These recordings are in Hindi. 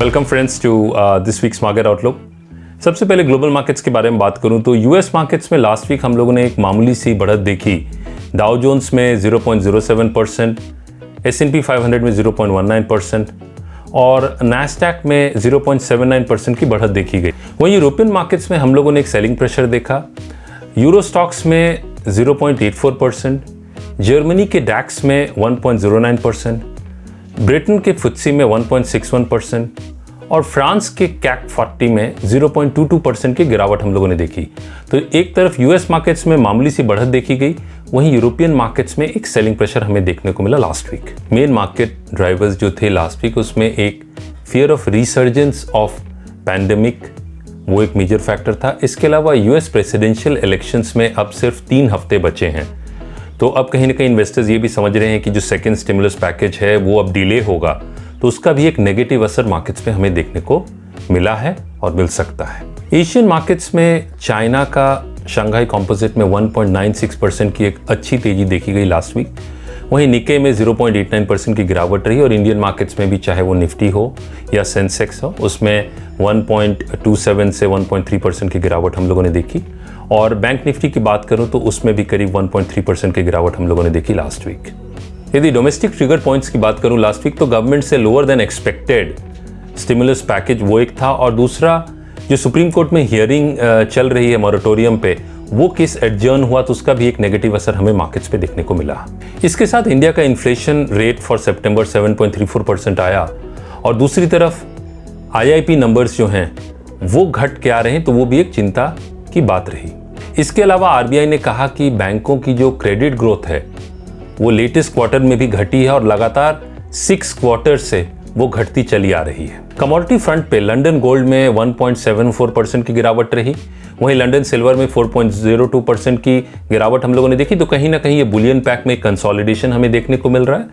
Welcome friends to this week's market outlook. सबसे पहले ग्लोबल मार्केट्स के बारे में बात करूं तो यूएस मार्केट्स में लास्ट वीक हम लोगों ने एक मामूली सी बढ़त देखी। डाउ जोन्स में 0.07%, S&P 500 में 0.19% और नैस्डैक में 0.79% की बढ़त देखी गई। वहीं यूरोपियन मार्केट्स में हम लोगों ने एक सेलिंग प्रेशर देखा। यूरो स्टॉक्स में 0.84%, जर्मनी के डैक्स में 1.09%, ब्रिटेन के फुत्सी में 1.61% और फ्रांस के कैक 40 में 0.22% की गिरावट हम लोगों ने देखी। तो एक तरफ यूएस मार्केट्स में मामूली सी बढ़त देखी गई, वहीं यूरोपियन मार्केट्स में एक सेलिंग प्रेशर हमें देखने को मिला last week. Main market drivers जो थे लास्ट वीक, उसमें एक fear of resurgence of pandemic, वो एक मेजर फैक्टर था। इसके अलावा यूएस प्रेसिडेंशियल इलेक्शंस में अब सिर्फ 3 हफ्ते बचे हैं, तो अब कहीं ना कहीं इन्वेस्टर्स ये भी समझ रहे हैं कि जो सेकेंड स्टिमुलस पैकेज है वो अब डिले होगा, तो उसका भी एक नेगेटिव असर मार्केट्स पे हमें देखने को मिला है और मिल सकता है। एशियन मार्केट्स में चाइना का शंघाई कॉम्पोजिट में 1.96% की एक अच्छी तेजी देखी गई लास्ट वीक। वहीं निक्के में 0.89% की गिरावट रही और इंडियन मार्केट्स में भी चाहे वो निफ्टी हो या सेंसेक्स हो, उसमें 1.27 से 1.3% की गिरावट हम लोगों ने देखी। और बैंक निफ्टी की बात करूं तो उसमें भी करीब 1.3% की गिरावट हम लोगों ने देखी लास्ट वीक। यदि डोमेस्टिक ट्रिगर पॉइंट्स की बात करूं लास्ट वीक, तो गवर्नमेंट से lower than expected stimulus package वो एक था, और दूसरा जो सुप्रीम कोर्ट में हियरिंग चल रही है मॉरेटोरियम पे, वो केस एडजर्न हुआ, तो उसका भी एक नेगेटिव असर हमें मार्केट्स पे देखने को मिला। इसके साथ इंडिया का इन्फ्लेशन रेट फॉर सितंबर 7.34% आया, और दूसरी तरफ IIP नंबर्स जो हैं वो घट के आ रहे हैं, तो वो भी एक चिंता की बात रही। इसके अलावा RBI ने कहा कि बैंकों की जो क्रेडिट ग्रोथ है वो लेटेस्ट क्वार्टर में भी घटी है और लगातार 6 क्वार्टर से वो घटती चली आ रही है। कमोडिटी फ्रंट पे लंदन गोल्ड में 1.74% की गिरावट रही, वहीं लंदन सिल्वर में 4.02% की गिरावट हम लोगों ने देखी। तो कहीं ना कहीं ये बुलियन पैक में कंसोलिडेशन हमें देखने को मिल रहा है।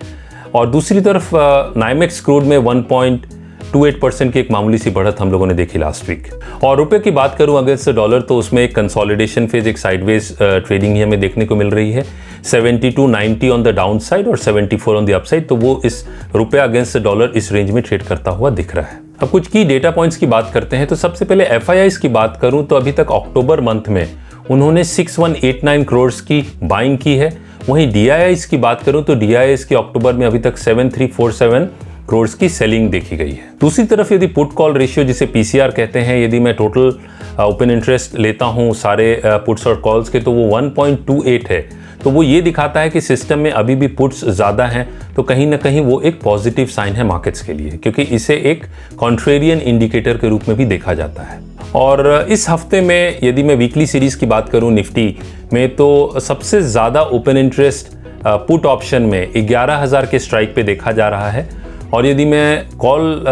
और दूसरी तरफ नाइमेक्स क्रूड में 1.28% की एक मामूली सी बढ़त हम लोगों ने देखी लास्ट वीक। और रुपए की बात करूं अगेंस्ट डॉलर, तो उसमें एक कंसोलिडेशन फेज, एक साइडवेज ट्रेडिंग ही हमें देखने को मिल रही है। 72.90 ऑन द डाउन साइड और 74 ऑन द अपसाइड, तो वो इस रुपया अगेंस्ट डॉलर इस रेंज में ट्रेड करता हुआ दिख रहा है। अब कुछ की डेटा पॉइंट्स की बात करते हैं। तो सबसे पहले FIIs की बात करूं तो अभी तक अक्टूबर मंथ में उन्होंने 6189 करोड़ की बाइंग की है। वहीं DIIs की बात करूं तो DIIs की अक्टूबर में अभी तक 7347 करोड़ की सेलिंग देखी गई है। दूसरी तरफ यदि पुट कॉल रेशियो, जिसे PCR कहते हैं, यदि मैं टोटल ओपन इंटरेस्ट लेता हूं सारे पुट्स और कॉल्स के, तो वो 1.28 है। तो वो ये दिखाता है कि सिस्टम में अभी भी पुट्स ज़्यादा हैं, तो कहीं ना कहीं वो एक पॉजिटिव साइन है मार्केट्स के लिए, क्योंकि इसे एक कॉन्ट्रेरियन इंडिकेटर के रूप में भी देखा जाता है। और इस हफ्ते में यदि मैं वीकली सीरीज की बात करूं निफ्टी में, तो सबसे ज़्यादा ओपन इंटरेस्ट पुट ऑप्शन में 11,000 के स्ट्राइक पे देखा जा रहा है। और यदि मैं कॉल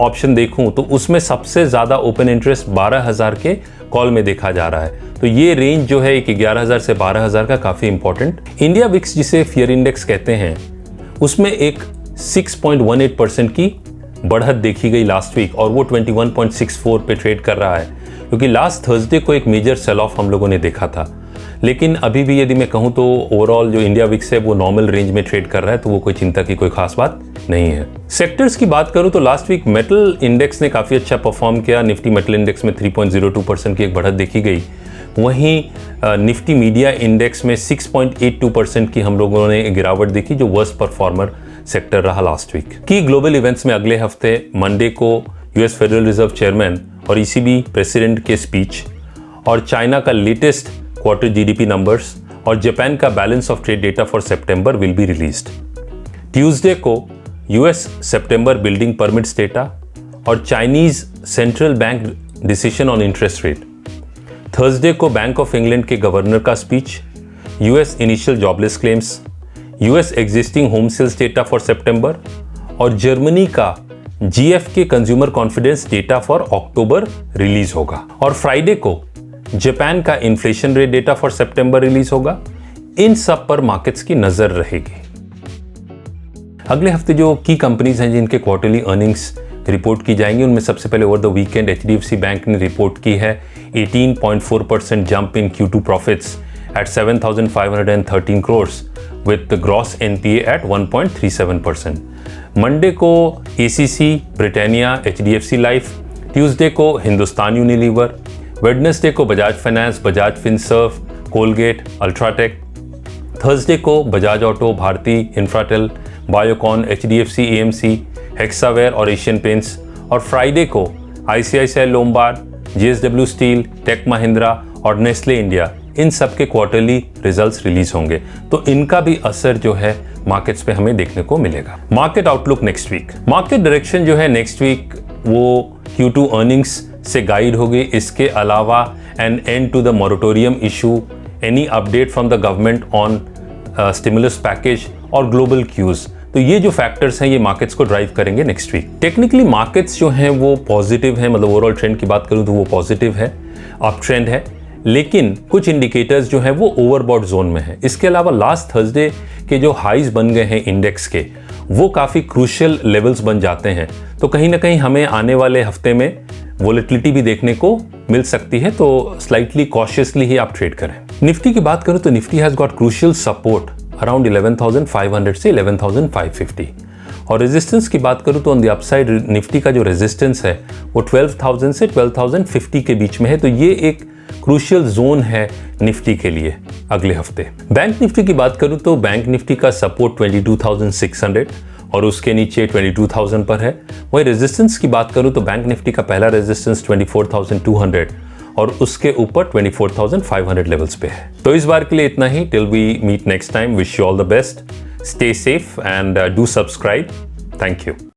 ऑप्शन देखूं तो उसमें सबसे ज़्यादा ओपन इंटरेस्ट 12,000 के कॉल में देखा जा रहा है। तो ये रेंज जो है 11,000 से 12,000 का काफ़ी इंपॉर्टेंट। इंडिया विक्स, जिसे फियर इंडेक्स कहते हैं, उसमें एक 6.18% की बढ़त देखी गई लास्ट वीक, और वो 21.64 पे ट्रेड कर रहा है, क्योंकि लास्ट थर्सडे को एक मेजर सेल ऑफ हम लोगों ने देखा था। लेकिन अभी भी यदि मैं कहूँ तो ओवरऑल जो इंडिया विक्स है वो नॉर्मल रेंज में ट्रेड कर रहा है, तो वो कोई चिंता की कोई खास बात नहीं है। सेक्टर्स की बात करूं तो लास्ट वीक मेटल इंडेक्स ने काफ़ी अच्छा परफॉर्म किया। निफ्टी मेटल इंडेक्स में 3.02% की एक बढ़त देखी गई। वहीं निफ्टी मीडिया इंडेक्स में 6.82% की हम लोगों ने गिरावट देखी, जो वर्स्ट परफॉर्मर सेक्टर रहा लास्ट वीक। की ग्लोबल इवेंट्स में अगले हफ्ते मंडे को US फेडरल रिजर्व चेयरमैन और ECB प्रेसिडेंट के स्पीच, और चाइना का लेटेस्ट क्वार्टर GDP नंबर्स, और जापान का balance of trade data for September will be released. Tuesday को US सितंबर बिल्डिंग परमिट्स डेटा और Chinese central bank decision on interest rate. Thursday को बैंक ऑफ इंग्लैंड के गवर्नर का speech, US initial jobless claims, US existing home sales data for सितंबर, और जर्मनी का GfK consumer confidence data for अक्टूबर रिलीज होगा। और फ्राइडे को जापान का इन्फ्लेशन रेट डेटा फॉर सितंबर रिलीज होगा। इन सब पर मार्केट्स की नजर रहेगी। अगले हफ्ते जो की कंपनीज हैं जिनके क्वार्टरली अर्निंग्स रिपोर्ट की जाएंगी, उनमें सबसे पहले over the weekend HDFC bank ने रिपोर्ट की है 18.4% jump in Q2 profits at 7,513 crore, with the gross NPA at 1.37%. Monday को ACC, Britannia, HDFC life, Tuesday को हिंदुस्तान यूनिलीवर, वेडनेसडे को Bajaj finance, Bajaj Finserv, Colgate, UltraTech, Thursday को Bajaj auto, Bharti Infratel, Biocon, HDFC AMC, Hexaware और एशियन पेंट्स, और फ्राइडे को ICICI Lombard, JSW steel, Tech Mahindra और नेस्ले इंडिया, इन सब के क्वार्टरली रिजल्ट्स रिलीज होंगे, तो इनका भी असर जो है मार्केट्स पे हमें देखने को मिलेगा। Market outlook next week, market direction जो है नेक्स्ट वीक वो Q2 अर्निंग्स से गाइड होगी। इसके अलावा an end to the moratorium issue, any update from the government on stimulus package और ग्लोबल क्यूज, तो ये जो फैक्टर्स हैं ये मार्केट्स को ड्राइव करेंगे नेक्स्ट वीक। टेक्निकली मार्केट्स जो हैं वो पॉजिटिव हैं, मतलब ओवरऑल ट्रेंड की बात करूं तो वो पॉजिटिव है, अप ट्रेंड है, लेकिन कुछ इंडिकेटर्स जो हैं वो ओवरबॉट जोन में है। इसके अलावा लास्ट थर्सडे के जो हाइज बन गए हैं इंडेक्स के, वो काफ़ी क्रूशियल लेवल्स बन जाते हैं, तो कहीं ना कहीं हमें आने वाले हफ्ते में वोलेटिलिटी भी देखने को मिल सकती है, तो स्लाइटली कॉशियसली ही आप ट्रेड करें। निफ्टी की बात करूं तो Nifty has got crucial support around 11,500 से 11,550, और रेजिस्टेंस की बात करूं तो ऑन द अपसाइड निफ्टी का जो रेजिस्टेंस है वो 12,000 से 12,050 के बीच में है, तो ये एक क्रूशियल जोन है निफ्टी के लिए अगले हफ्ते। बैंक निफ्टी की बात करूं तो बैंक निफ्टी का सपोर्ट 22,600 और उसके नीचे 22,000 पर है। वही रेजिस्टेंस की बात करूं तो बैंक निफ्टी का पहला रेजिस्टेंस 24,200 और उसके ऊपर 24,500 लेवल्स पे है। तो इस बार के लिए इतना ही। Till we meet next time, wish you all the best, stay safe and do subscribe. Thank you.